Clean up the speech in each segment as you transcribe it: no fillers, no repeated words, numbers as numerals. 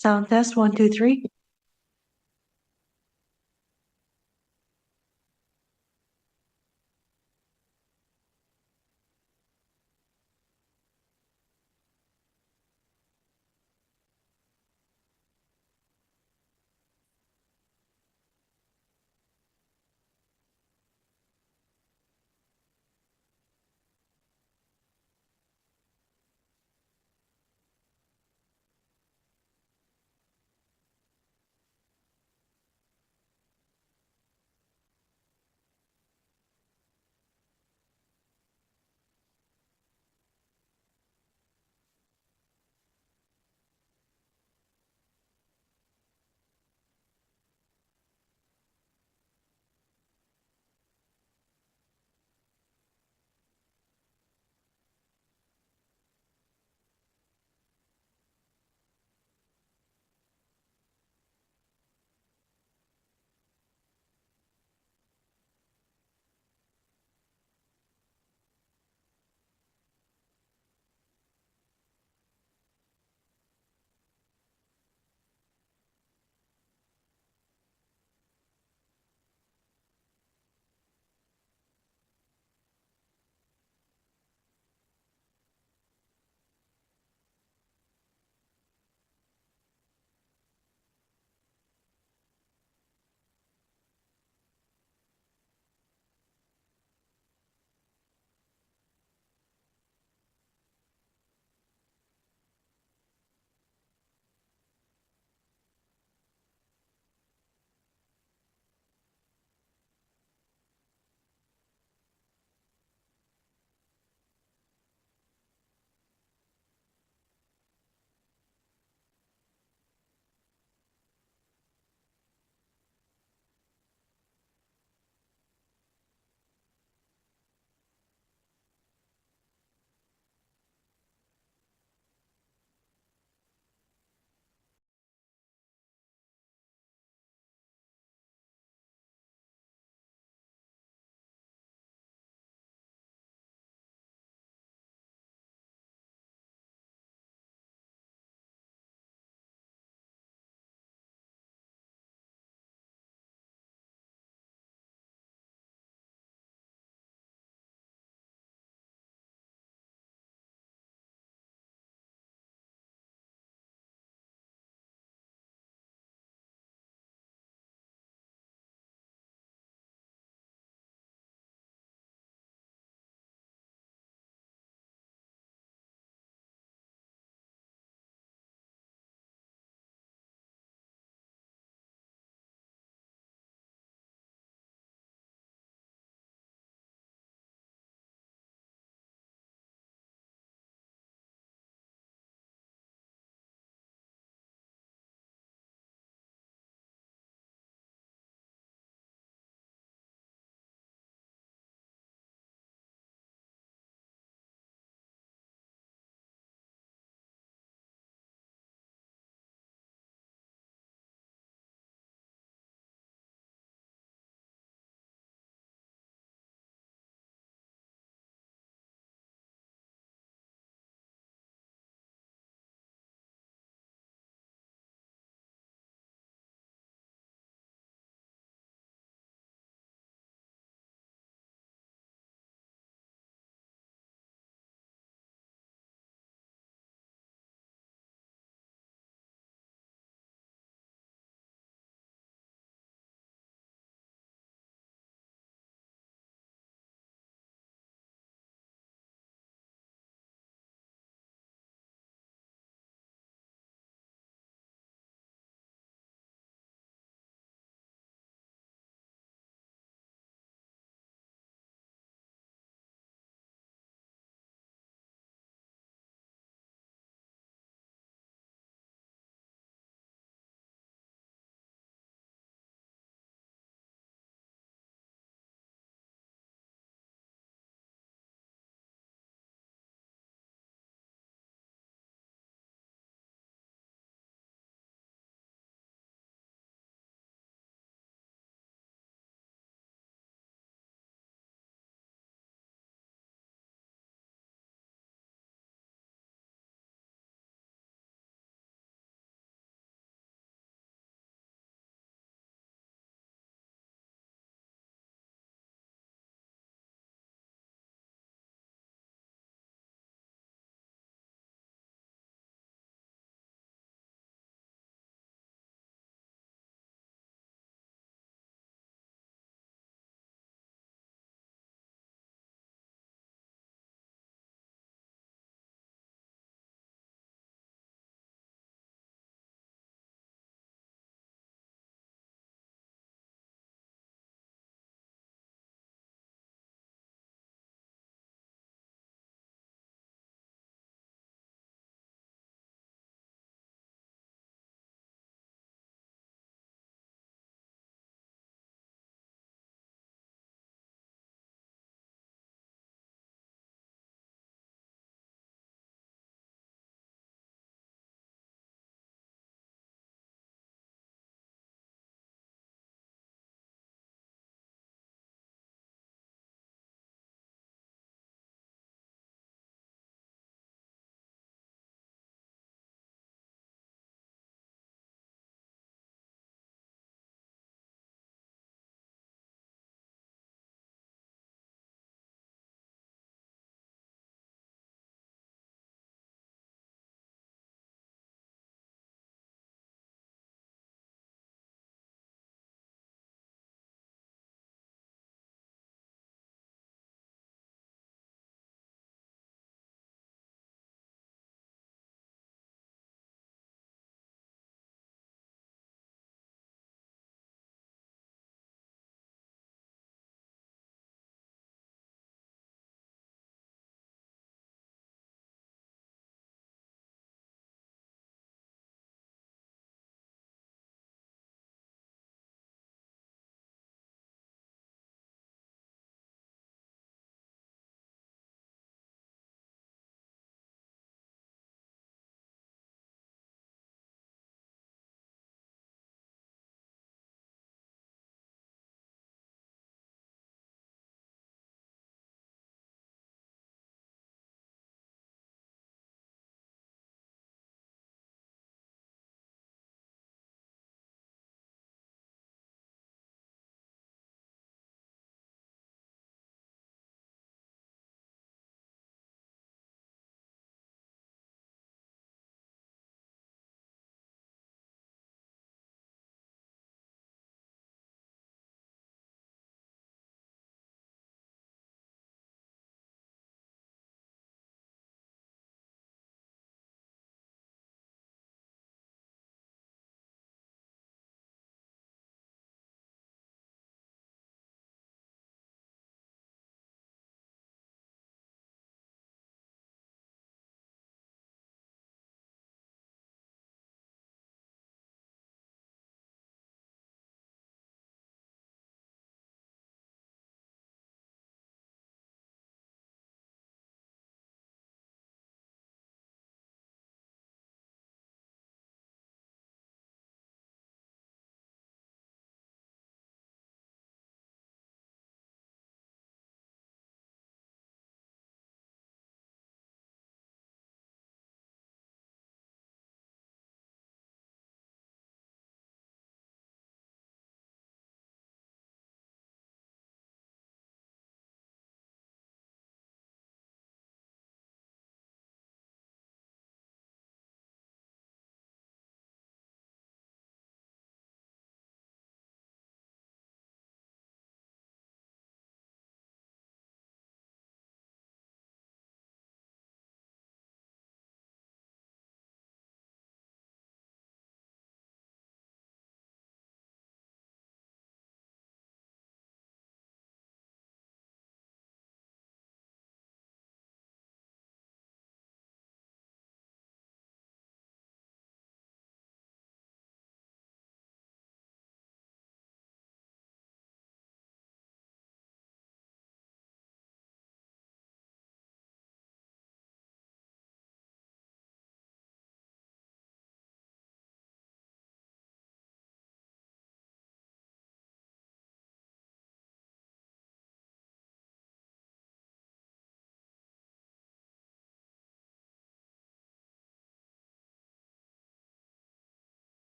Sound test, 1, 2, 3.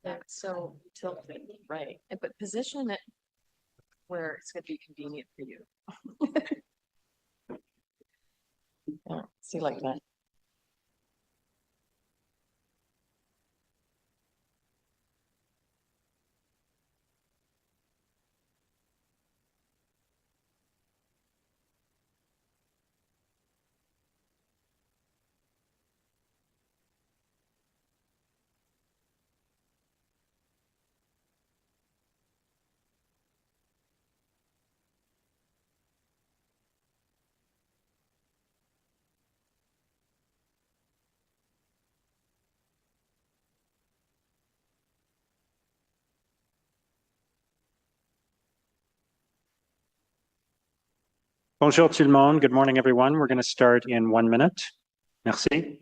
Yeah, so tilt it, right, but position it where it's gonna be convenient for you. Yeah, see like that. Bonjour tout le monde. Good morning, everyone. We're going to start in 1 minute. Merci.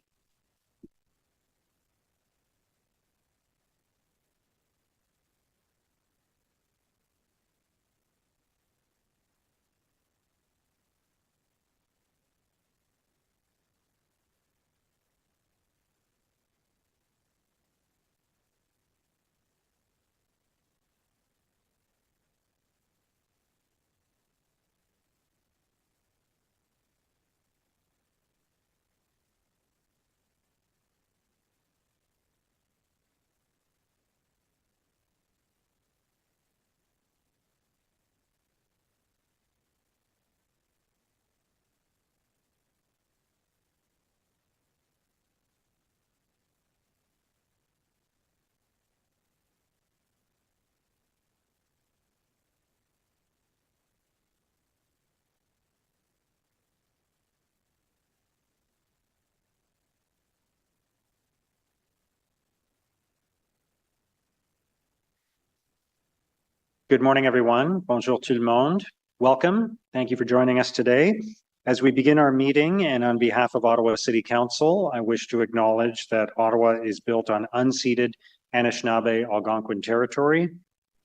Good morning, everyone. Bonjour tout le monde. Welcome. Thank you for joining us today. As we begin our meeting, and on behalf of Ottawa City Council, I wish to acknowledge that Ottawa is built on unceded Anishinaabe Algonquin territory.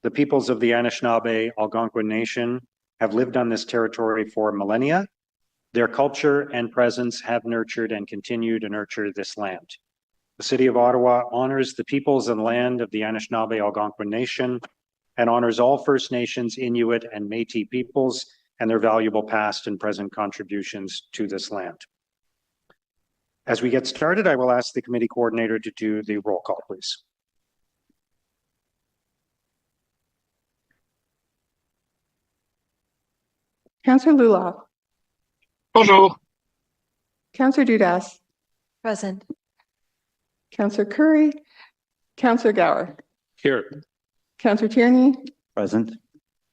The peoples of the Anishinaabe Algonquin Nation have lived on this territory for millennia. Their culture and presence have nurtured and continue to nurture this land. The City of Ottawa honors the peoples and land of the Anishinaabe Algonquin Nation and honors all First Nations, Inuit, and Métis peoples and their valuable past and present contributions to this land. As we get started, I will ask the committee coordinator to do the roll call, please. Councillor Luloff. Bonjour. Councillor Dudas. Present. Councillor Curry. Councillor Gower. Here. Councillor Tierney. Present.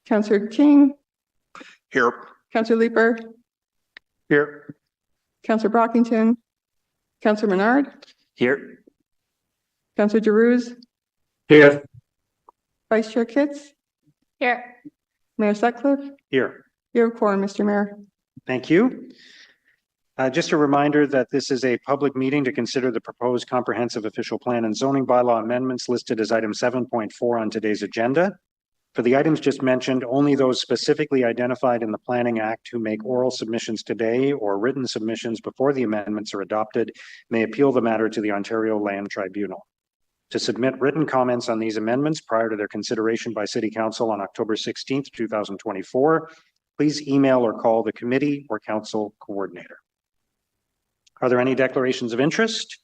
Councillor King. Here. Councillor Leeper. Here. Councillor Brockington. Councillor Menard. Here. Councillor Giroux. Here. Vice Chair Kitts. Here. Mayor Sutcliffe. Here. You have a quorum, Mr. Mayor. Thank you. Just a reminder that this is a public meeting to consider the proposed comprehensive official plan and zoning bylaw amendments listed as item 7.4 on today's agenda. For the items just mentioned, only those specifically identified in the Planning Act who make oral submissions today or written submissions before the amendments are adopted may appeal the matter to the Ontario Land Tribunal. To submit written comments on these amendments prior to their consideration by City Council on October 16th, 2024, please email or call the committee or council coordinator. Are there any declarations of interest?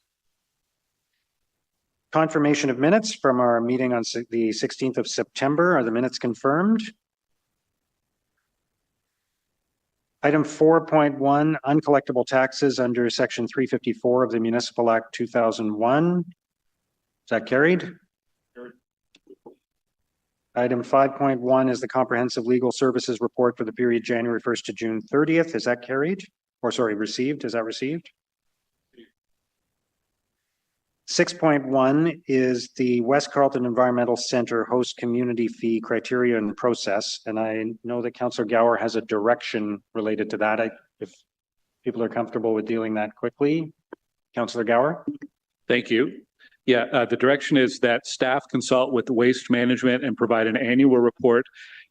Confirmation of minutes from our meeting on the 16th of September. Are the minutes confirmed? Item 4.1, uncollectible taxes under Section 354 of the Municipal Act 2001. Is that carried? Item 5.1 is the comprehensive legal services report for the period January 1st to June 30th. Is that carried? Or sorry, received? Is that received? 6.1 is the West Carleton Environmental Center host community fee criteria and process. And I know that Councillor Gower has a direction related to that. If people are comfortable with dealing that quickly. Councillor Gower. Thank you. Yeah, the direction is that staff consult with waste management and provide an annual report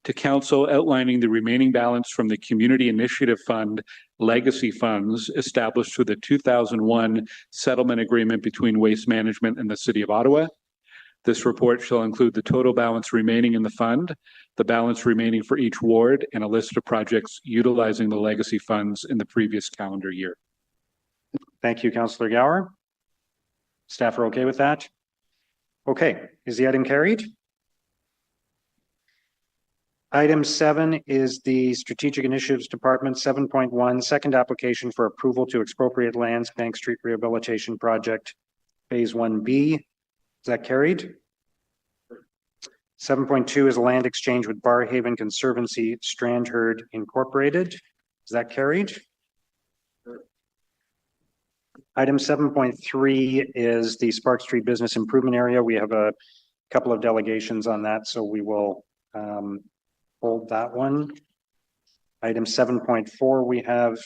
to council outlining the remaining balance from the Community Initiative Fund legacy funds established through the 2001 settlement agreement between Waste Management and the City of Ottawa. This report shall include the total balance remaining in the fund, the balance remaining for each ward, and a list of projects utilizing the legacy funds in the previous calendar year. Thank you, Councillor Gower. Staff are okay with that? Okay, is the item carried? Item 7 is the Strategic Initiatives Department 7.1, second application for approval to expropriate lands, Bank Street Rehabilitation Project, Phase 1B. Is that carried? 7.2 is a land exchange with Barrhaven Conservancy Strandherd Incorporated. Is that carried? Item 7.3 is the Spark Street Business Improvement Area. We have a couple of delegations on that, so we will hold that one. Item 7.4, we have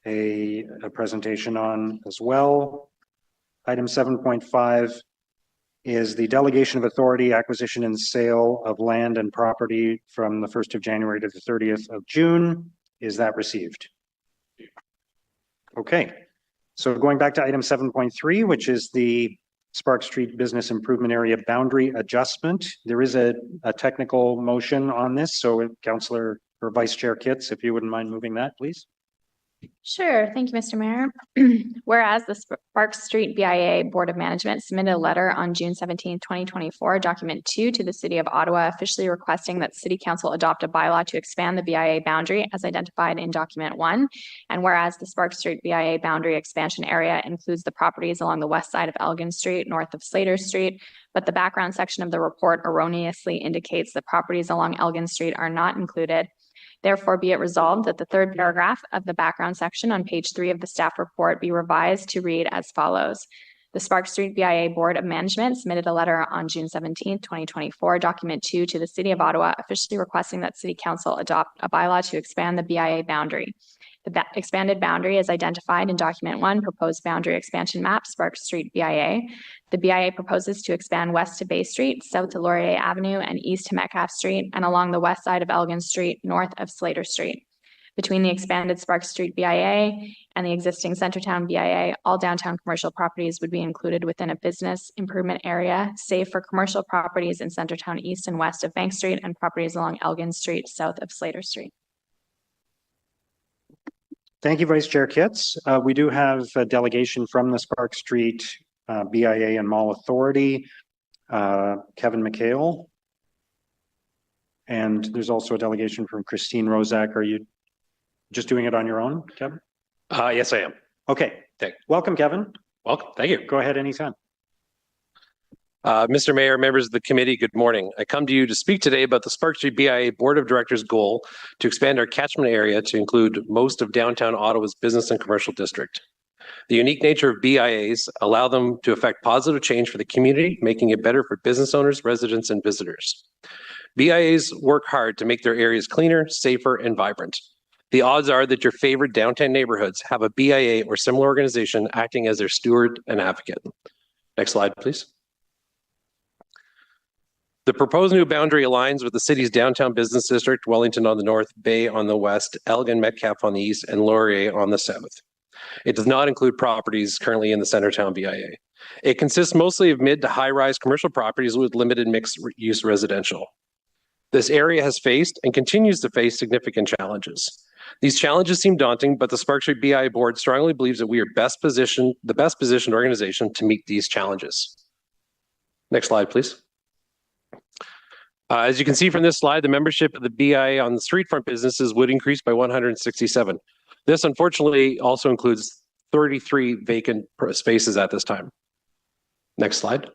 a presentation on as well. Item 7.5 is the delegation of authority, acquisition and sale of land and property from the 1st of January to the 30th of June. Is that received? Okay, so going back to item 7.3, which is the Spark Street Business Improvement Area boundary adjustment. There is a technical motion on this, so Councillor or Vice Chair Kitts, if you wouldn't mind moving that, please. Sure. Thank you, Mr. Mayor. Whereas the Spark Street BIA Board of Management submitted a letter on June 17, 2024, document 2 to the City of Ottawa, officially requesting that City Council adopt a bylaw to expand the BIA boundary as identified in document 1. And whereas the Spark Street BIA boundary expansion area includes the properties along the west side of Elgin Street, north of Slater Street, but the background section of the report erroneously indicates that properties along Elgin Street are not included. Therefore, be it resolved that the third paragraph of the background section on page 3 of the staff report be revised to read as follows. The Spark Street BIA Board of Management submitted a letter on June 17, 2024, document 2 to the City of Ottawa, officially requesting that City Council adopt a bylaw to expand the BIA boundary. The expanded boundary is identified in document 1, proposed boundary expansion map, Spark Street BIA. The BIA proposes to expand west to Bay Street, south to Laurier Avenue, and east to Metcalfe Street, and along the west side of Elgin Street, north of Slater Street. Between the expanded Spark Street BIA and the existing Centertown BIA, all downtown commercial properties would be included within a business improvement area, save for commercial properties in Centertown east and west of Bank Street and properties along Elgin Street, south of Slater Street. Thank you, Vice Chair Kitts. We do have a delegation from the Spark Street BIA and Mall Authority, Kevin McHale. And there's also a delegation from Christine Rozak. Are you just doing it on your own, Kevin? Yes, I am. Okay. Welcome, Kevin. Welcome. Thank you. Go ahead anytime. Mr. Mayor, members of the committee, good morning. I come to you to speak today about the Spark Street BIA Board of Directors' goal to expand our catchment area to include most of downtown Ottawa's business and commercial district. The unique nature of BIAs allow them to affect positive change for the community, making it better for business owners, residents, and visitors. BIAs work hard to make their areas cleaner, safer, and vibrant. The odds are that your favorite downtown neighborhoods have a BIA or similar organization acting as their steward and advocate. Next slide, please. The proposed new boundary aligns with the city's downtown business district, Wellington on the north, Bay on the west, Elgin, Metcalfe on the east, and Laurier on the south. It does not include properties currently in the Centertown BIA. It consists mostly of mid to high-rise commercial properties with limited mixed-use residential. This area has faced and continues to face significant challenges. These challenges seem daunting, but the Spark Street BIA board strongly believes that we are the best positioned organization to meet these challenges. Next slide, please. As you can see from this slide, the membership of the BIA on the street front businesses would increase by 167. This unfortunately also includes 33 vacant spaces at this time. Next slide.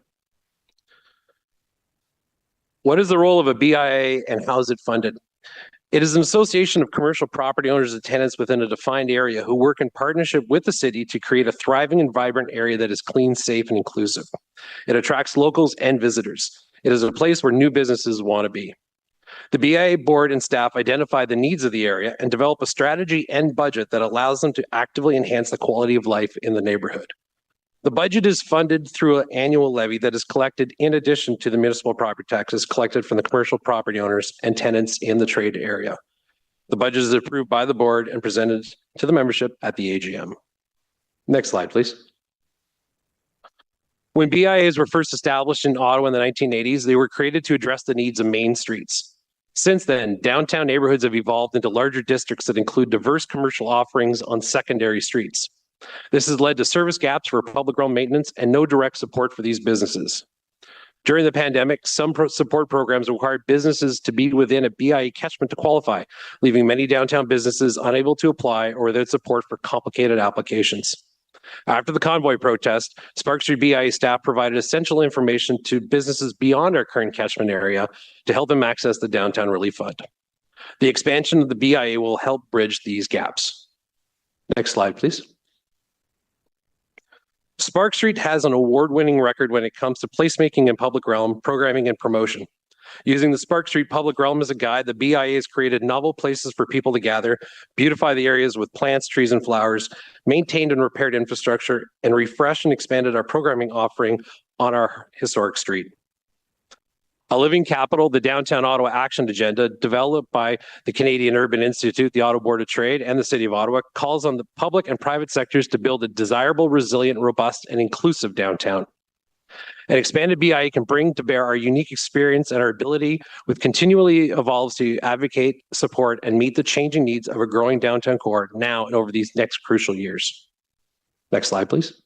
What is the role of a BIA and how is it funded? It is an association of commercial property owners and tenants within a defined area who work in partnership with the city to create a thriving and vibrant area that is clean, safe, and inclusive. It attracts locals and visitors. It is a place where new businesses want to be. The BIA board and staff identify the needs of the area and develop a strategy and budget that allows them to actively enhance the quality of life in the neighborhood. The budget is funded through an annual levy that is collected in addition to the municipal property taxes collected from the commercial property owners and tenants in the trade area. The budget is approved by the board and presented to the membership at the AGM. Next slide, please. When BIAs were first established in Ottawa in the 1980s, they were created to address the needs of main streets. Since then, downtown neighborhoods have evolved into larger districts that include diverse commercial offerings on secondary streets. This has led to service gaps for public realm maintenance and no direct support for these businesses. During the pandemic, some support programs required businesses to be within a BIA catchment to qualify, leaving many downtown businesses unable to apply or without support for complicated applications. After the convoy protest, Sparks Street BIA staff provided essential information to businesses beyond our current catchment area to help them access the Downtown Relief Fund. The expansion of the BIA will help bridge these gaps. Next slide, please. Sparks Street has an award-winning record when it comes to placemaking in public realm, programming, and promotion. Using the Sparks Street public realm as a guide, the BIA has created novel places for people to gather, beautify the areas with plants, trees, and flowers, maintained and repaired infrastructure, and refreshed and expanded our programming offering on our historic street. A living capital, the Downtown Ottawa Action Agenda, developed by the Canadian Urban Institute, the Ottawa Board of Trade, and the City of Ottawa, calls on the public and private sectors to build a desirable, resilient, robust, and inclusive downtown. An expanded BIA can bring to bear our unique experience and our ability with continually evolves to advocate, support, and meet the changing needs of a growing downtown core now and over these next crucial years. Next slide, please.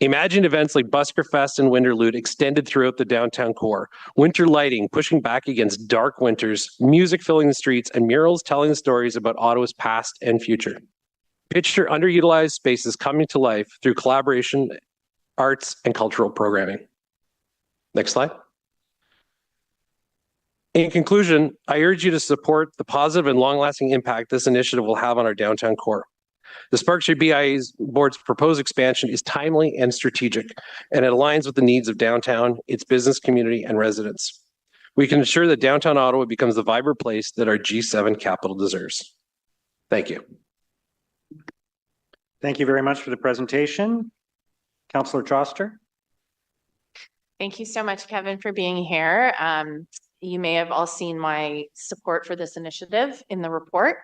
Imagine events like Busker Fest and Winterlude extended throughout the downtown core. Winter lighting pushing back against dark winters, music filling the streets, and murals telling the stories about Ottawa's past and future. Picture underutilized spaces coming to life through collaboration, arts, and cultural programming. Next slide. In conclusion, I urge you to support the positive and long-lasting impact this initiative will have on our downtown core. The Sparks Street BIA's board's proposed expansion is timely and strategic, and it aligns with the needs of downtown, its business community, and residents. We can ensure that downtown Ottawa becomes the vibrant place that our G7 capital deserves. Thank you. Thank you very much for the presentation. Councillor Choster. Thank you so much, Kevin, for being here. You may have all seen my support for this initiative in the report.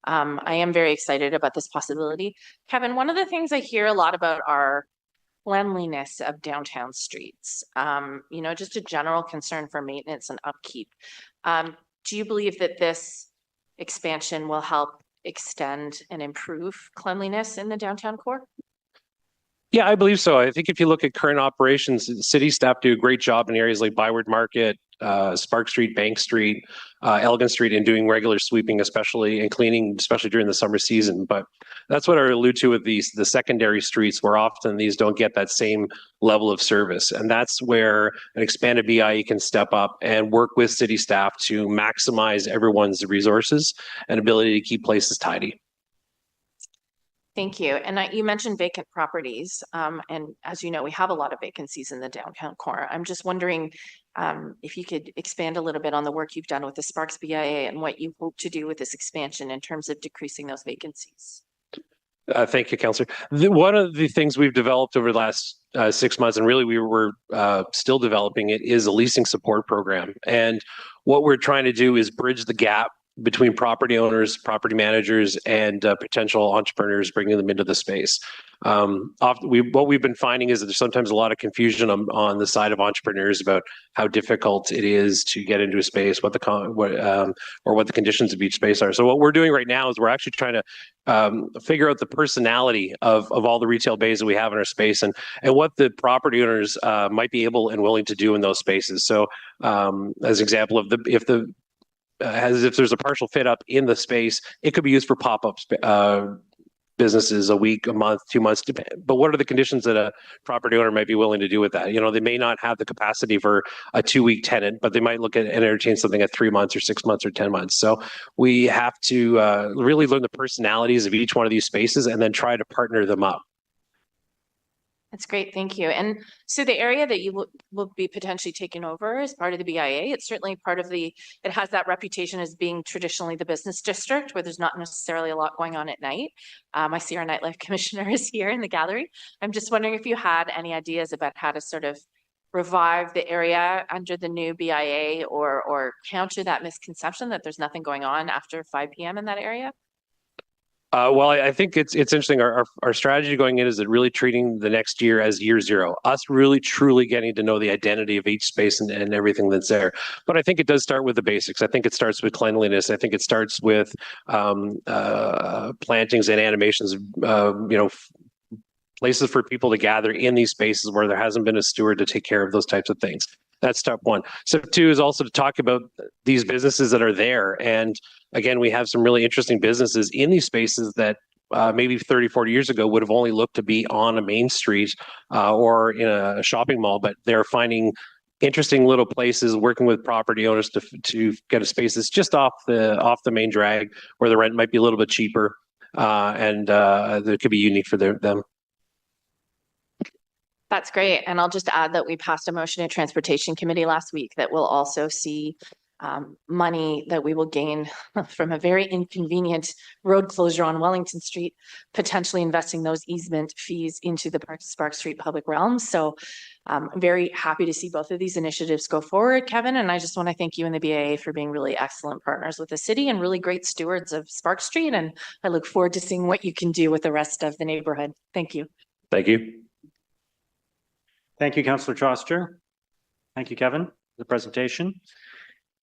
I am very excited about this possibility. Kevin, one of the things I hear a lot about are cleanliness of downtown streets, just a general concern for maintenance and upkeep. Do you believe that this expansion will help extend and improve cleanliness in the downtown core? Yeah, I believe so. I think if you look at current operations, the city staff do a great job in areas like Byward Market, Spark Street, Bank Street, Elgin Street, and doing regular sweeping, especially, and cleaning, especially during the summer season. But that's what I allude to with the secondary streets, where often these don't get that same level of service. And that's where an expanded BIE can step up and work with city staff to maximize everyone's resources and ability to keep places tidy. Thank you. And you mentioned vacant properties. And as you know, we have a lot of vacancies in the downtown core. I'm just wondering if you could expand a little bit on the work you've done with the Sparks BIA and what you hope to do with this expansion in terms of decreasing those vacancies. Thank you, Councillor. One of the things we've developed over the last 6 months, and really we were still developing it, is a leasing support program. And what we're trying to do is bridge the gap between property owners, property managers, and potential entrepreneurs, bringing them into the space. What we've been finding is that there's sometimes a lot of confusion on the side of entrepreneurs about how difficult it is to get into a space, what the conditions of each space are. So what we're doing right now is we're actually trying to figure out the personality of all the retail bays that we have in our space, and what the property owners might be able and willing to do in those spaces. So as an example of if there's a partial fit up in the space, it could be used for pop-up businesses, a week, a month, 2 months, but what are the conditions that a property owner might be willing to do with that? You know, they may not have the capacity for a 2-week tenant, but they might look at and entertain something at 3 months or 6 months or 10 months. So we have to really learn the personalities of each one of these spaces and then try to partner them up. That's great. Thank you. And so the area that you will be potentially taking over as part of the BIA, it's certainly part of it has that reputation as being traditionally the business district where there's not necessarily a lot going on at night. I see our nightlife commissioner is here in the gallery. I'm just wondering if you had any ideas about how to sort of revive the area under the new BIA or counter that misconception that there's nothing going on after 5 p.m. in that area? Well, I think it's interesting. Our strategy going in is that really treating the next year as year zero. Us really truly getting to know the identity of each space and everything that's there. But I think it does start with the basics. I think it starts with cleanliness. I think it starts with plantings and animations. Places for people to gather in these spaces where there hasn't been a steward to take care of those types of things. That's step one. Step two is also to talk about these businesses that are there. And again, we have some really interesting businesses in these spaces that maybe 30, 40 years ago would have only looked to be on a main street or in a shopping mall, but they're finding interesting little places, working with property owners to get a space that's just off the main drag where the rent might be a little bit cheaper and that could be unique for them. That's great. And I'll just add that we passed a motion in Transportation Committee last week that will also see money that we will gain from a very inconvenient road closure on Wellington Street, potentially investing those easement fees into the Spark Street public realm. So I'm very happy to see both of these initiatives go forward, Kevin. And I just want to thank you and the BIA for being really excellent partners with the city and really great stewards of Spark Street. And I look forward to seeing what you can do with the rest of the neighborhood. Thank you. Thank you. Thank you, Councillor Choster. Thank you, Kevin, for the presentation.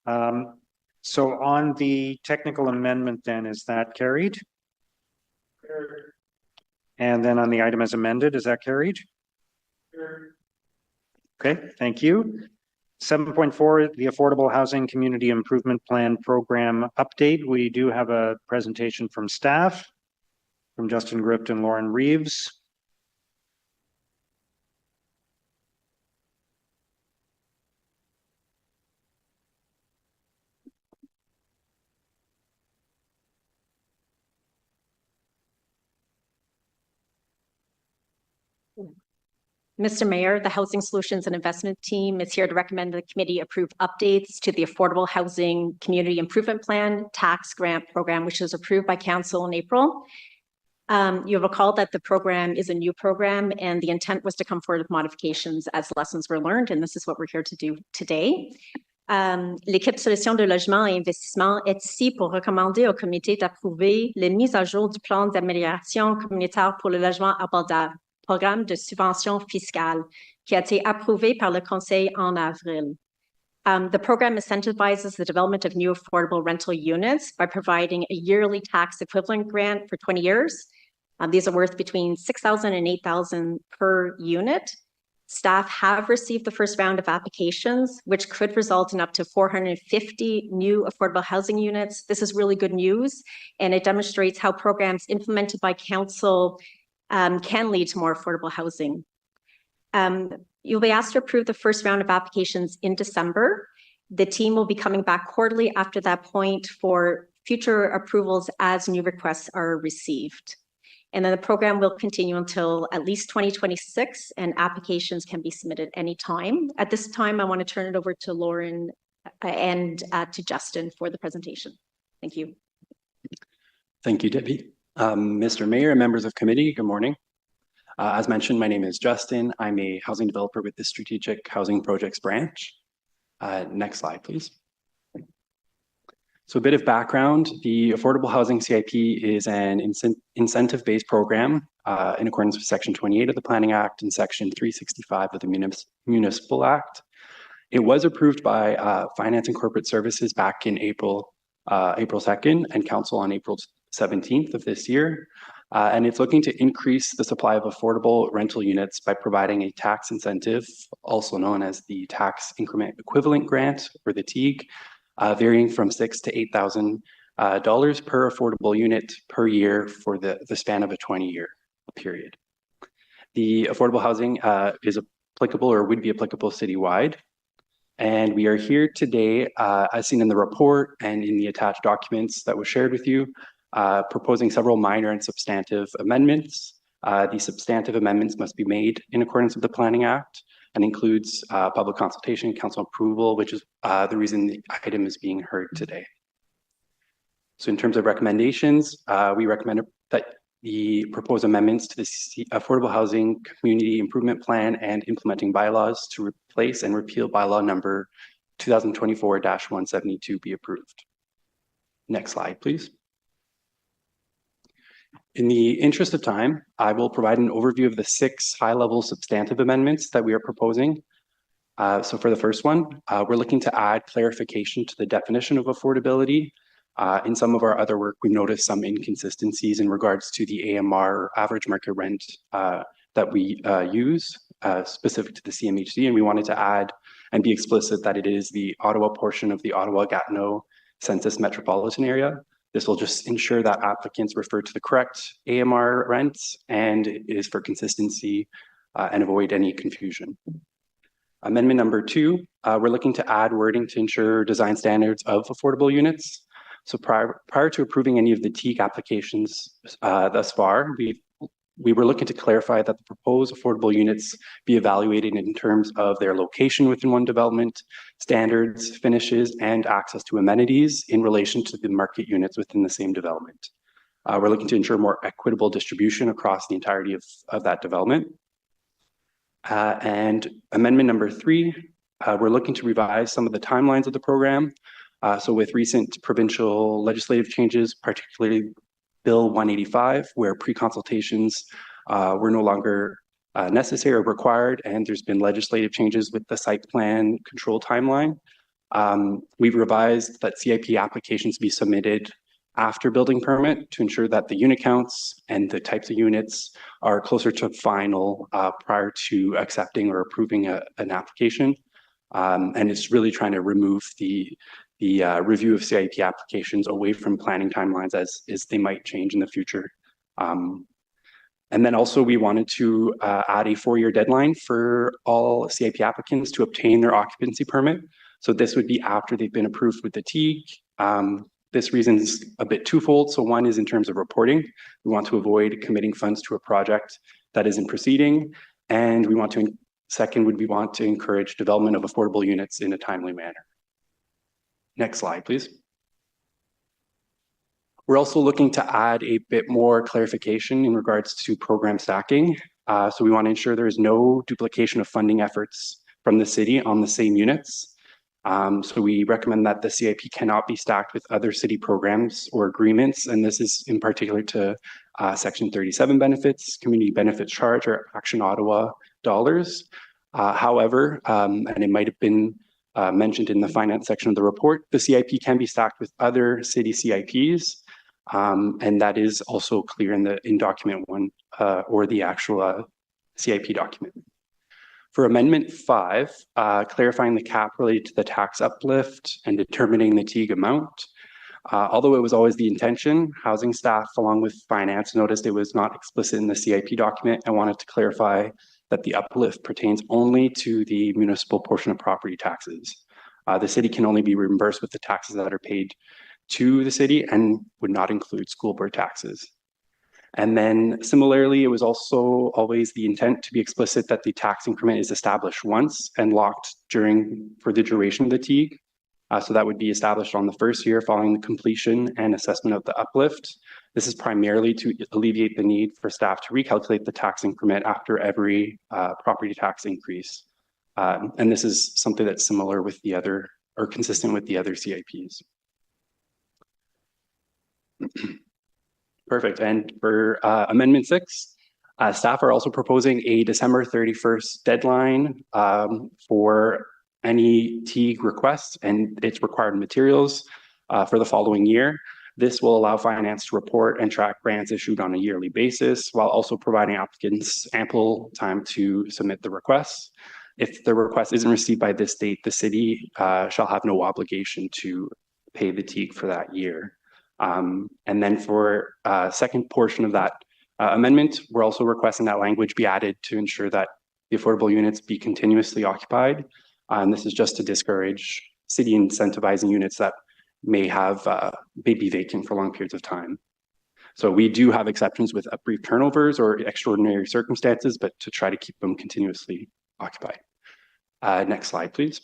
So on the technical amendment then, is that carried? And then on the item as amended, is that carried? Okay, thank you. 7.4, the Affordable Housing Community Improvement Plan Program update. We do have a presentation from staff, from Justin Gript and Lauren Reeves. Mr. Mayor, the Housing Solutions and Investment Team is here to recommend the committee approve updates to the Affordable Housing Community Improvement Plan Tax Grant Program, which was approved by Council in April. You'll recall that the program is a new program and the intent was to come forward with modifications as lessons were learned, and this is what we're here to do today. L'équipe Solutions de Logement et Investissement est ici pour recommander au comité d'approuver les mises à jour du plan d'amélioration communautaire pour le logement abordable, programme de subvention fiscale qui a été approuvé par le Conseil en avril. The program incentivizes the development of new affordable rental units by providing a yearly tax equivalent grant for 20 years. These are worth between $6,000 and $8,000 per unit. Staff have received the first round of applications, which could result in up to 450 new affordable housing units. This is really good news, and it demonstrates how programs implemented by Council can lead to more affordable housing. You'll be asked to approve the first round of applications in December. The team will be coming back quarterly after that point for future approvals as new requests are received. And then the program will continue until at least 2026, and applications can be submitted anytime. At this time, I want to turn it over to Lauren and to Justin for the presentation. Thank you. Thank you, Debbie. Mr. Mayor and members of committee, good morning. As mentioned, my name is Justin. I'm a housing developer with the Strategic Housing Projects branch. Next slide, please. So a bit of background, the Affordable Housing CIP is an incentive-based program in accordance with Section 28 of the Planning Act and Section 365 of the Municipal Act. It was approved by Finance and Corporate Services back in April 2nd and Council on April 17th of this year. And it's looking to increase the supply of affordable rental units by providing a tax incentive, also known as the Tax Increment Equivalent Grant, or the TIG, varying from $6,000 to $8,000 per affordable unit per year for the span of a 20-year period. The affordable housing is applicable or would be applicable citywide. And we are here today, as seen in the report and in the attached documents that was shared with you, proposing several minor and substantive amendments. These substantive amendments must be made in accordance with the Planning Act and includes public consultation and council approval, which is the reason the item is being heard today. So in terms of recommendations, we recommend that the proposed amendments to the Affordable Housing Community Improvement Plan and implementing bylaws to replace and repeal bylaw number 2024-172 be approved. Next slide, please. In the interest of time, I will provide an overview of the 6 high-level substantive amendments that we are proposing. So for the first one, we're looking to add clarification to the definition of affordability. In some of our other work, we've noticed some inconsistencies in regards to the AMR, average market rent, that we use specific to the CMHC, and we wanted to add and be explicit that it is the Ottawa portion of the Ottawa-Gatineau Census Metropolitan Area. This will just ensure that applicants refer to the correct AMR rents, and it is for consistency and avoid any confusion. Amendment number 2, we're looking to add wording to ensure design standards of affordable units. So prior to approving any of the TEAG applications thus far, we were looking to clarify that the proposed affordable units be evaluated in terms of their location within one development, standards, finishes, and access to amenities in relation to the market units within the same development. We're looking to ensure more equitable distribution across the entirety of that development. And amendment number 3, we're looking to revise some of the timelines of the program. So with recent provincial legislative changes, particularly Bill 185, where pre-consultations were no longer necessary or required, and there's been legislative changes with the site plan control timeline. We've revised that CIP applications be submitted after building permit to ensure that the unit counts and the types of units are closer to final prior to accepting or approving an application. And it's really trying to remove the review of CIP applications away from planning timelines as they might change in the future. And then also we wanted to add a 4-year deadline for all CIP applicants to obtain their occupancy permit. So this would be after they've been approved with the TEAG. This reason is a bit twofold. So one is in terms of reporting. We want to avoid committing funds to a project that isn't proceeding. And we want to, second would we want to encourage development of affordable units in a timely manner. Next slide, please. We're also looking to add a bit more clarification in regards to program stacking. So we want to ensure there is no duplication of funding efforts from the city on the same units. So we recommend that the CIP cannot be stacked with other city programs or agreements, and this is in particular to Section 37 benefits, community benefits charge, or Action Ottawa dollars. However, and it might have been mentioned in the finance section of the report, the CIP can be stacked with other city CIPs, and that is also clear in document 1 or the actual CIP document. For Amendment 5, clarifying the cap related to the tax uplift and determining the TEAG amount. Although it was always the intention, housing staff along with finance noticed it was not explicit in the CIP document and wanted to clarify that the uplift pertains only to the municipal portion of property taxes. The city can only be reimbursed with the taxes that are paid to the city and would not include school board taxes. And then similarly, it was also always the intent to be explicit that the tax increment is established once and locked for the duration of the TEAG. So that would be established on the first year following the completion and assessment of the uplift. This is primarily to alleviate the need for staff to recalculate the tax increment after every property tax increase. And this is something that's similar with the other, or consistent with the other CIPs. Perfect. And for Amendment 6, staff are also proposing a December 31st deadline for any TEAG requests and its required materials for the following year. This will allow finance to report and track grants issued on a yearly basis, while also providing applicants ample time to submit the requests. If the request isn't received by this date, the city shall have no obligation to pay the TEAG for that year. And then for second portion of that amendment, we're also requesting that language be added to ensure that the affordable units be continuously occupied. And this is just to discourage city incentivizing units that may be vacant for long periods of time. So we do have exceptions with brief turnovers or extraordinary circumstances, but to try to keep them continuously occupied. Next slide, please.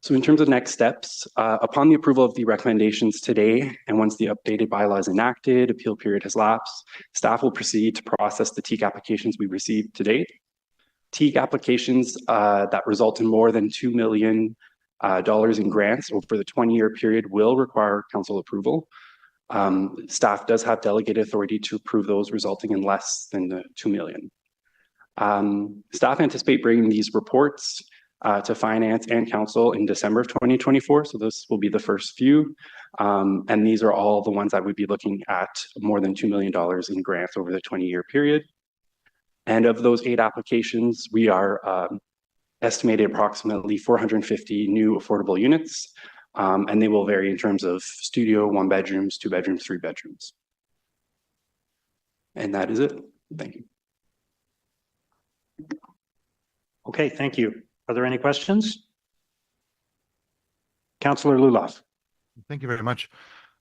So in terms of next steps, upon the approval of the recommendations today, and once the updated bylaw is enacted, appeal period has lapsed, staff will proceed to process the TEAG applications we received to date. TEAG applications that result in more than $2 million in grants over the 20-year period will require council approval. Staff does have delegated authority to approve those, resulting in less than the 2 million. Staff anticipate bringing these reports to Finance and Council in December of 2024. So this will be the first few. And these are all the ones that would be looking at more than $2 million in grants over the 20-year period. And of those 8 applications, we are estimated approximately 450 new affordable units. And they will vary in terms of studio, 1 bedrooms, 2 bedrooms, 3 bedrooms. And that is it. Thank you. Okay, thank you. Are there any questions? Councillor Luloff. Thank you very much.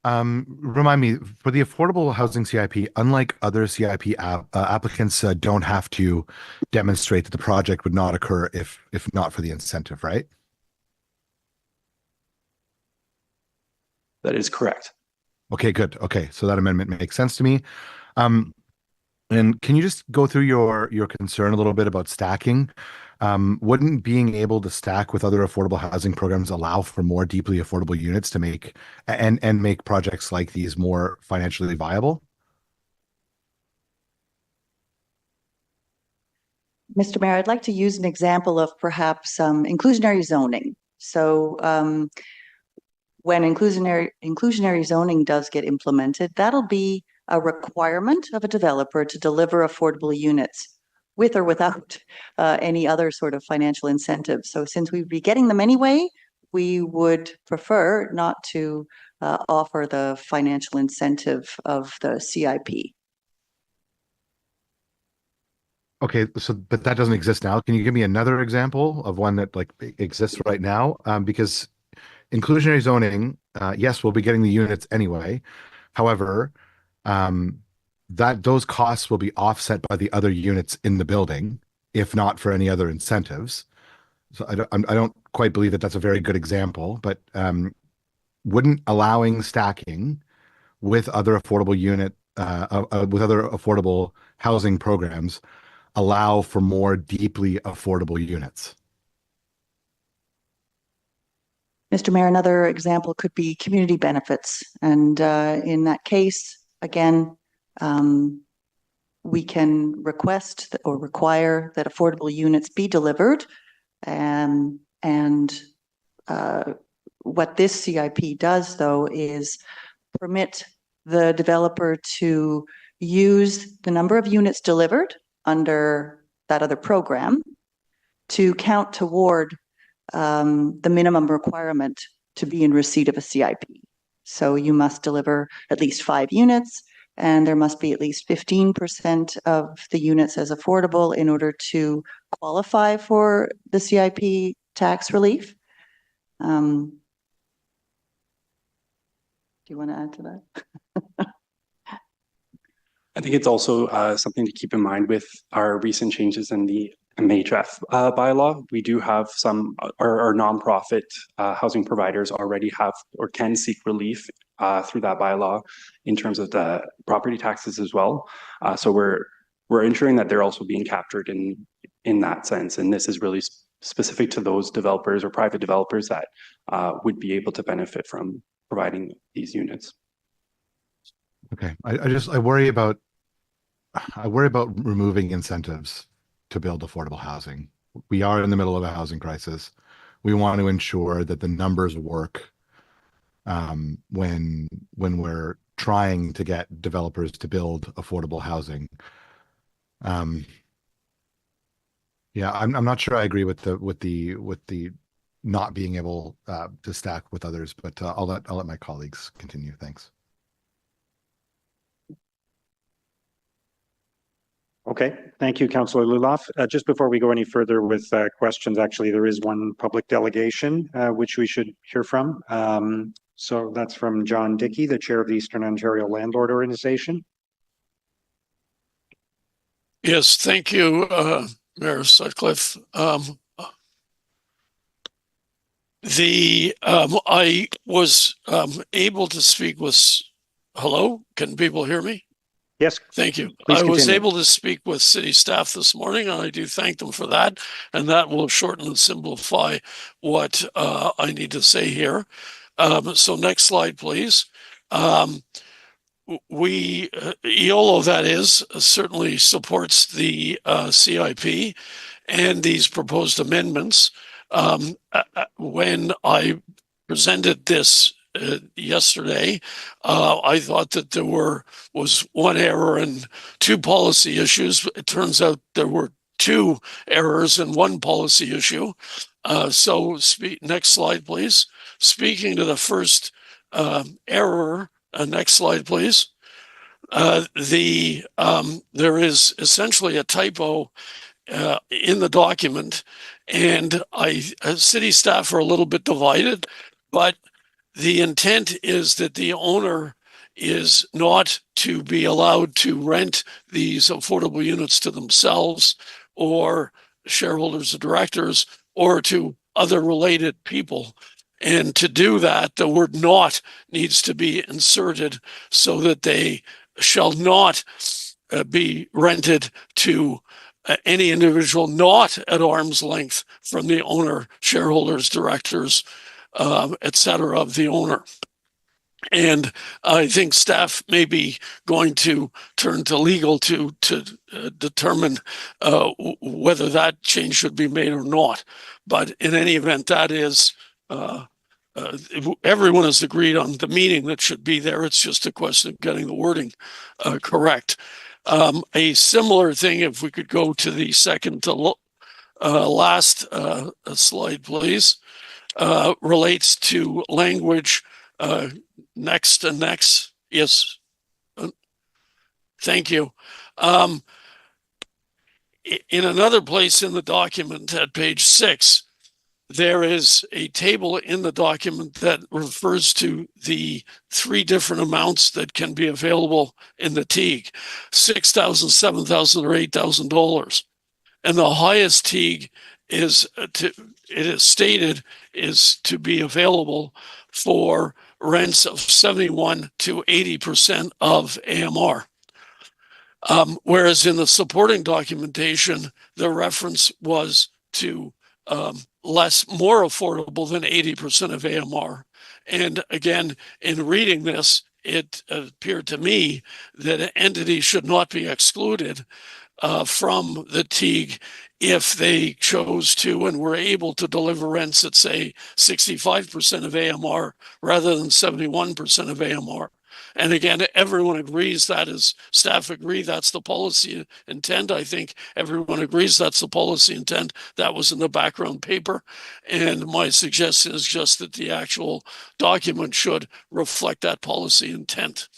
Remind me, for the affordable housing CIP, unlike other CIP applicants don't have to demonstrate that the project would not occur if not for the incentive, right? That is correct. Okay, good. Okay, so that amendment makes sense to me. And can you just go through your concern a little bit about stacking? Wouldn't being able to stack with other affordable housing programs allow for more deeply affordable units to make and make projects like these more financially viable? Mr. Mayor, I'd like to use an example of perhaps inclusionary zoning. So when inclusionary zoning does get implemented, that'll be a requirement of a developer to deliver affordable units with or without any other sort of financial incentive. So since we'd be getting them anyway, we would prefer not to offer the financial incentive of the CIP. Okay, so but that doesn't exist now. Can you give me another example of one that like exists right now? Because inclusionary zoning, yes, we'll be getting the units anyway. However, that those costs will be offset by the other units in the building, if not for any other incentives. So I don't quite believe that that's a very good example, but wouldn't allowing stacking with other affordable with other affordable housing programs allow for more deeply affordable units? Mr. Mayor, another example could be community benefits. And in that case, again, we can request or require that affordable units be delivered. And what this CIP does, though, is permit the developer to use the number of units delivered under that other program to count toward the minimum requirement to be in receipt of a CIP. So you must deliver at least 5 units, and there must be at least 15% of the units as affordable in order to qualify for the CIP tax relief. Do you want to add to that? I think it's also something to keep in mind with our recent changes in the MHF bylaw. We do have some, our nonprofit housing providers already have or can seek relief through that bylaw in terms of the property taxes as well. So we're ensuring that they're also being captured in that sense. And this is really specific to those developers or private developers that would be able to benefit from providing these units. Okay, I worry about removing incentives to build affordable housing. We are in the middle of a housing crisis. We want to ensure that the numbers work when we're trying to get developers to build affordable housing. Yeah, I'm not sure I agree with the not being able to stack with others, but I'll let my colleagues continue. Thanks. Okay, thank you, Councillor Luloff. Just before we go any further with questions, actually, there is one public delegation which we should hear from. So that's from John Dickey, the chair of the Eastern Ontario Landlord Organization. Yes, thank you, Mayor Sutcliffe. I was able to speak with. Hello, can people hear me? Yes. Thank you. Please I was continue. able to speak with city staff this morning, and I do thank them for that. And that will shorten and simplify what I need to say here. So next slide, please. EOLO, that is, certainly supports the CIP and these proposed amendments. When I presented this yesterday, I thought that there was one error and two policy issues. It turns out there were two errors and one policy issue. Next slide, please. Speaking to the first error, next slide, please. There is essentially a typo in the document, and city staff are a little bit divided, but the intent is that the owner is not to be allowed to rent these affordable units to themselves or shareholders or directors or to other related people. And to do that, the word "not" needs to be inserted so that they shall not be rented to any individual not at arm's length from the owner, shareholders, directors, etc. of the owner. And I think staff may be going to turn to legal to determine whether that change should be made or not. But in any event, that is, everyone has agreed on the meaning that should be there. It's just a question of getting the wording correct. A similar thing, if we could go to the second to last slide, please, relates to language. Next and next. Yes. Thank you. In another place in the document at page 6, there is a table in the document that refers to the 3 different amounts that can be available in the TEAG, $6,000, $7,000, or $8,000. And the highest TEAG is stated to be available for rents of 71 to 80% of AMR. Whereas in the supporting documentation, the reference was to more affordable than 80% of AMR. And again, in reading this, it appeared to me that an entity should not be excluded from the TEAG if they chose to and were able to deliver rents at, say, 65% of AMR rather than 71% of AMR. And again, everyone agrees that is, staff agree that's the policy intent. I think everyone agrees that's the policy intent. That was in the background paper. And my suggestion is just that the actual document should reflect that policy intent.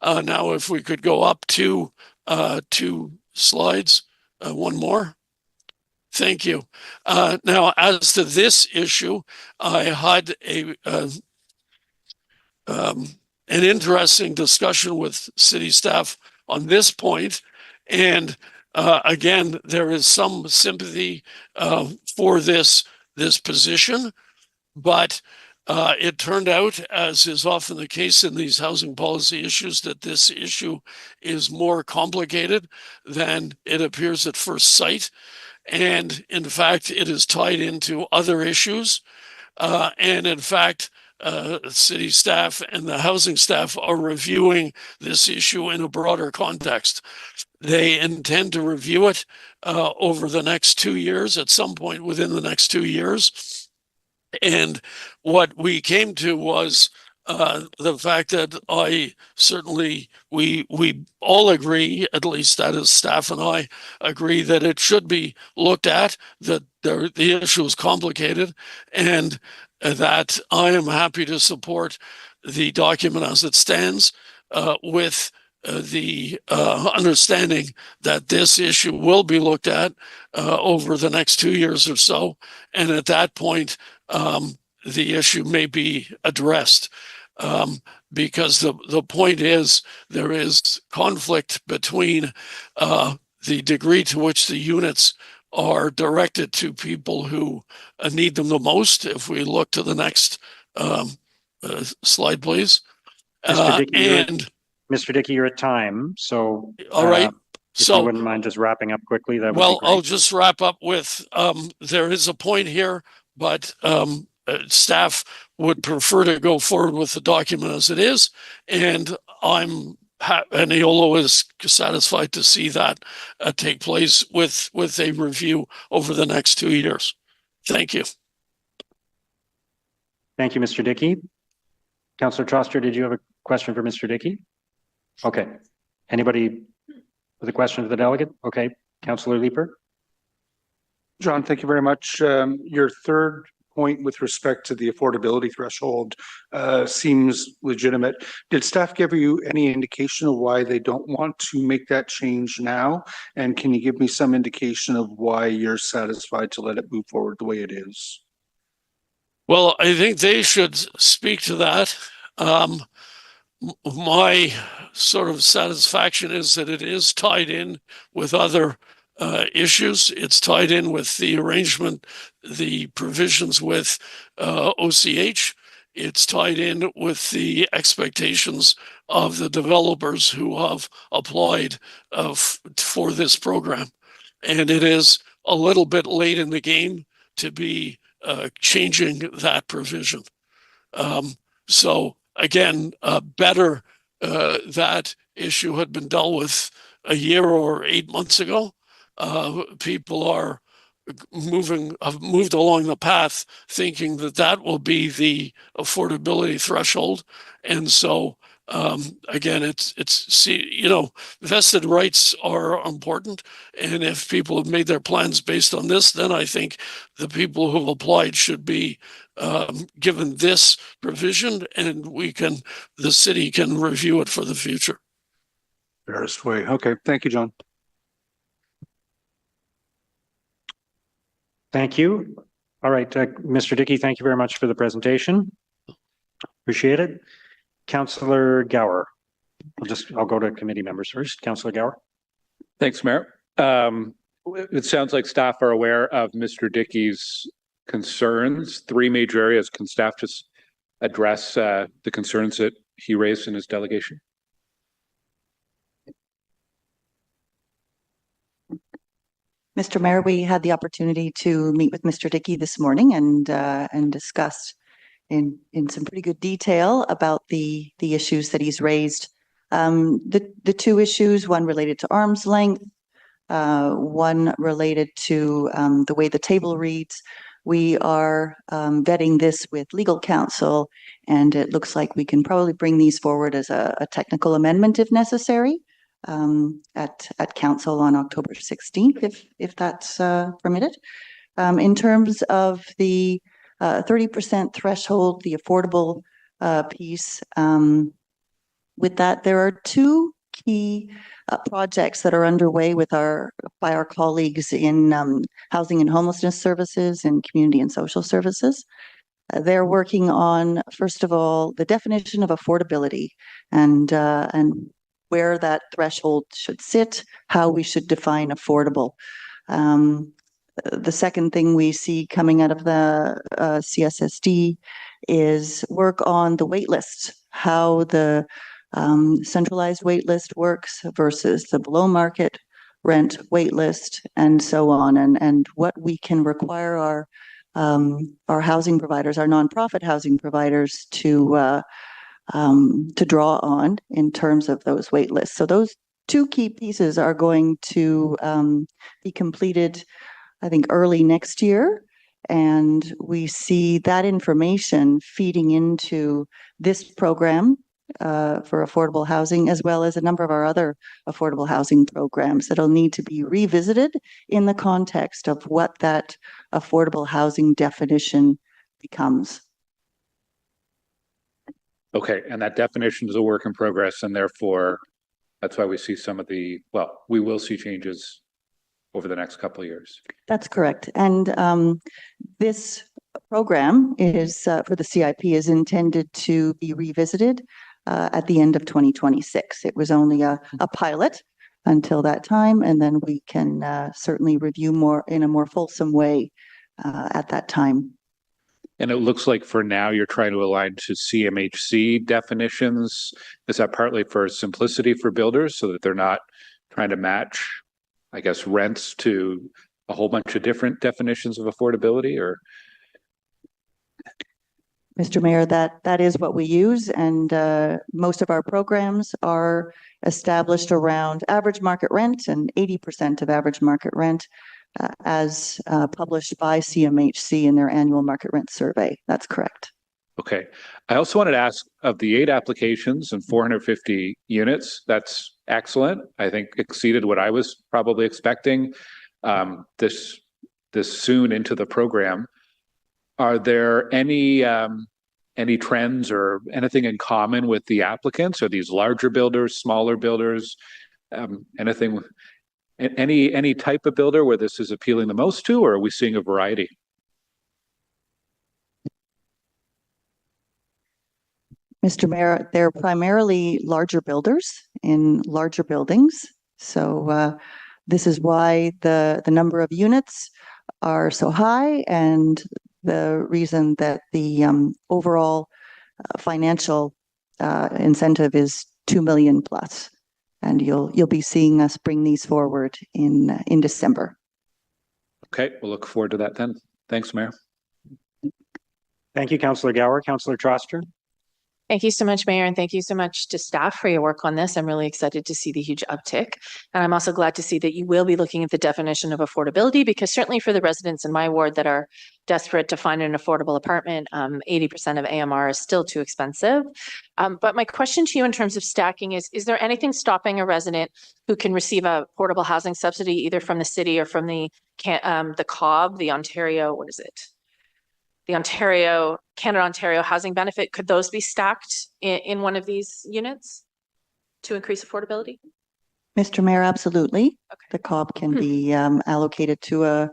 Now, if we could go up to 2 slides, one more. Thank you. Now, as to this issue, I had an interesting discussion with city staff on this point. And again, there is some sympathy for this position, but it turned out, as is often the case in these housing policy issues, that this issue is more complicated than it appears at first sight. And in fact, it is tied into other issues. And in fact, city staff and the housing staff are reviewing this issue in a broader context. They intend to review it over the next 2 years, at some point within the next 2 years. And what we came to was the fact that we all agree, at least that is staff and I agree, that it should be looked at, that the issue is complicated, and that I am happy to support the document as it stands, with the understanding that this issue will be looked at over the next 2 years or so. And at that point, the issue may be addressed. Because the point is, there is conflict between the degree to which the units are directed to people who need them the most. If we look to the next slide, please. Mr. Dickey, you're at time. So, all right. If you wouldn't mind just wrapping up quickly, that would be great. I'll just wrap up with, there is a point here, but staff would prefer to go forward with the document as it is. And I'm Neolo is satisfied to see that take place with a review over the next 2 years. Thank you. Thank you, Mr. Dickey. Councillor Troster, did you have a question for Mr. Dickey? Okay. Anybody with a question for the delegate? Okay. Councillor Leeper. John, thank you very much. Your third point with respect to the affordability threshold seems legitimate. Did staff give you any indication of why they don't want to make that change now? And can you give me some indication of why you're satisfied to let it move forward the way it is? Well, I think they should speak to that. My sort of satisfaction is that it is tied in with other issues. It's tied in with the arrangement, the provisions with OCH. It's tied in with the expectations of the developers who have applied for this program. And it is a little bit late in the game to be changing that provision. So again, better that issue had been dealt with a year or 8 months ago. People are have moved along the path thinking that that will be the affordability threshold. And so again, vested rights are important. And if people have made their plans based on this, then I think the people who have applied should be given this provision, and the city can review it for the future. Fairest way. Okay. Thank you, John. Thank you. All right, Mr. Dickey, thank you very much for the presentation. Appreciate it. Councillor Gower. I'll go to committee members first. Councillor Gower. Thanks, Mayor. It sounds like staff are aware of Mr. Dickey's concerns. 3 major areas. Can staff just address the concerns that he raised in his delegation? Mr. Mayor, we had the opportunity to meet with Mr. Dickey this morning and discuss in some pretty good detail about the issues that he's raised. The 2 issues, one related to arm's length, one related to the way the table reads. We are vetting this with legal counsel, and it looks like we can probably bring these forward as a technical amendment if necessary at council on October 16th, if that's permitted. In terms of the 30% threshold, the affordable piece, with that, there are 2 key projects that are underway by our colleagues in housing and homelessness services and community and social services. They're working on, first of all, the definition of affordability and where that threshold should sit, how we should define affordable. The second thing we see coming out of the CSSD is work on the wait list, how the centralized wait list works versus the below market rent wait list, and so on, and what we can require our housing providers, our nonprofit housing providers to draw on in terms of those wait lists. So those 2 key pieces are going to be completed, I think, early next year. And we see that information feeding into this program for affordable housing, as well as a number of our other affordable housing programs that'll need to be revisited in the context of what that affordable housing definition becomes. Okay, and that definition is a work in progress, and therefore that's why we see we will see changes over the next couple of years. That's correct. And this program is for the CIP is intended to be revisited at the end of 2026. It was only a pilot until that time, and then we can certainly review more in a more fulsome way at that time. And it looks like for now you're trying to align to CMHC definitions. Is that partly for simplicity for builders so that they're not trying to match, I guess, rents to a whole bunch of different definitions of affordability? Or Mr. Mayor, that is what we use, and most of our programs are established around average market rent and 80% of average market rent as published by CMHC in their annual market rent survey. That's correct. Okay. I also wanted to ask, of the 8 applications and 450 units, that's excellent. I think exceeded what I was probably expecting this soon into the program. Are there any trends or anything in common with the applicants? Are these larger builders, smaller builders? Anything, any type of builder where this is appealing the most to, or are we seeing a variety? Mr. Mayor, they're primarily larger builders in larger buildings. So this is why the number of units are so high, and the reason that the overall financial incentive is 2 million plus. And you'll be seeing us bring these forward in December. Okay, we'll look forward to that then. Thanks, Mayor. Thank you, Councillor Gower. Councillor Troster. Thank you so much, Mayor, and thank you so much to staff for your work on this. I'm really excited to see the huge uptick. And I'm also glad to see that you will be looking at the definition of affordability, because certainly for the residents in my ward that are desperate to find an affordable apartment, 80% of AMR is still too expensive. But my question to you in terms of stacking is there anything stopping a resident who can receive a portable housing subsidy either from the city or from the COB, the Ontario, what is it? The Canada-Ontario Housing Benefit, could those be stacked in one of these units to increase affordability? Mr. Mayor, absolutely. Okay. The COB can be allocated to a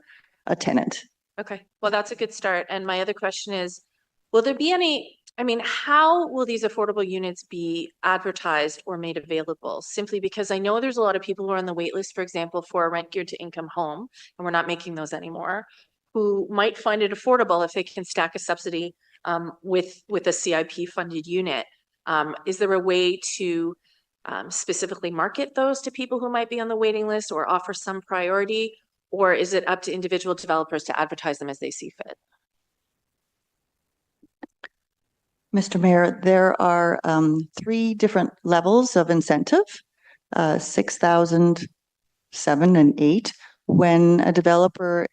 tenant. Okay, well, that's a good start. And my other question is, will there be any, how will these affordable units be advertised or made available? Simply because I know there's a lot of people who are on the wait list, for example, for a rent geared to income home, and we're not making those anymore, who might find it affordable if they can stack a subsidy with a CIP funded unit. Is there a way to specifically market those to people who might be on the waiting list or offer some priority, or is it up to individual developers to advertise them as they see fit? Mr. Mayor, there are 3 different levels of incentive, 6,000, 7, and 8. When a developer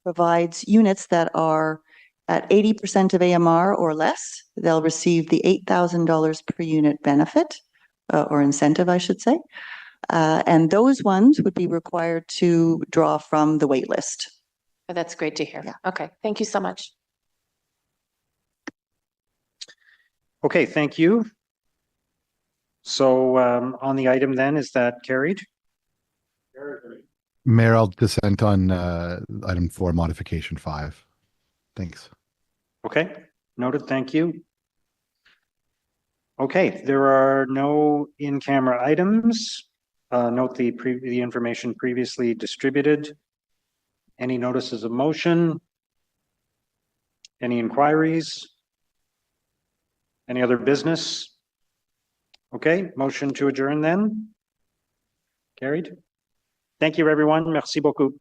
provides units that are at 80% of AMR or less, they'll receive the $8,000 per unit benefit or incentive, I should say. And those ones would be required to draw from the wait list. Oh, that's great to hear. Yeah. Okay, thank you so much. Okay, thank you. So on the item then, is that carried? Mayor, I'll dissent on item 4, modification 5. Thanks. Okay, noted. Thank you. Okay, there are no in-camera items. Note the information previously distributed. Any notices of motion? Any inquiries? Any other business? Okay, motion to adjourn then. Carried. Thank you, everyone. Merci beaucoup.